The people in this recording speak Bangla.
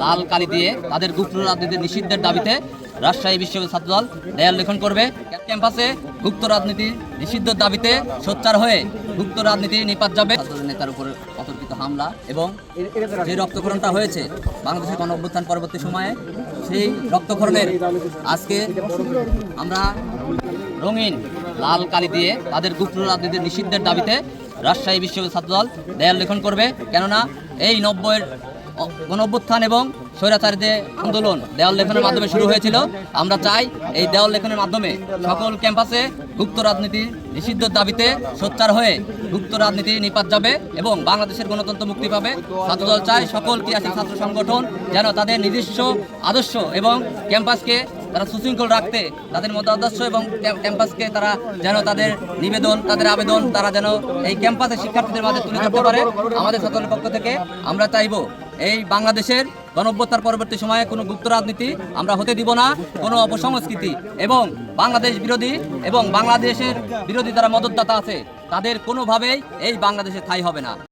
লাল কালি দিয়ে তাদের গুপ্ত রাজনীতি নিষিদ্ধের দাবিতে রাজশাহী বিশ্ববিদ্যালয় ছাত্রদল দেয়াল লিখন করবে। ক্যাম্পাসে গুপ্ত রাজনীতি নিষিদ্ধের দাবিতে সোচ্চার হয়ে গুপ্ত রাজনীতি নিপাত যাবে। ছাত্রদের নেতার উপরে অতর্কিত হামলা এবং যে রক্তক্ষরণটা হয়েছে বাংলাদেশের গণঅভ্যুত্থান পরবর্তী সময়ে, সেই রক্তক্ষরণের আজকে আমরা রঙিন লাল কালি দিয়ে তাদের গুপ্ত রাজনীতি নিষিদ্ধের দাবিতে রাজশাহী বিশ্ববিদ্যালয় ছাত্রদল দেয়াল লিখন করবে। কেননা এই 90-এর গণঅভ্যুত্থান এবং স্বৈরাচারীদের আন্দোলন দেওয়াল লেখনের মাধ্যমে শুরু হয়েছিল। আমরা চাই এই দেওয়াল লেখনের মাধ্যমে সকল ক্যাম্পাসে গুপ্ত রাজনীতি নিষিদ্ধের দাবিতে সোচ্চার হয়ে গুপ্ত রাজনীতি নিপাত যাবে এবং বাংলাদেশের গণতন্ত্র মুক্তি পাবে। ছাত্রদল চাই সকল ক্রিয়াশীল ছাত্র সংগঠন যেন তাদের নিজস্ব আদর্শ এবং ক্যাম্পাসকে তারা সুশৃঙ্খল রাখতে তাদের মতাদর্শ এবং ক্যাম্পাসকে তারা যেন তাদের নিবেদন, তাদের আবেদন তারা যেন এই ক্যাম্পাসে শিক্ষার্থীদের মাঝে তুলে ধরতে পারে। আমাদের ছাত্রদলের পক্ষ থেকে আমরা চাইব এই বাংলাদেশের গণঅভ্যুত্থান পরবর্তী সময়ে কোনো গুপ্ত রাজনীতি আমরা হতে দিব না, কোনো অপসংস্কৃতি এবং বাংলাদেশ বিরোধী এবং বাংলাদেশের বিরোধী যারা মদতদাতা আছে তাদের কোনোভাবেই এই বাংলাদেশে ঠাঁই হবে না।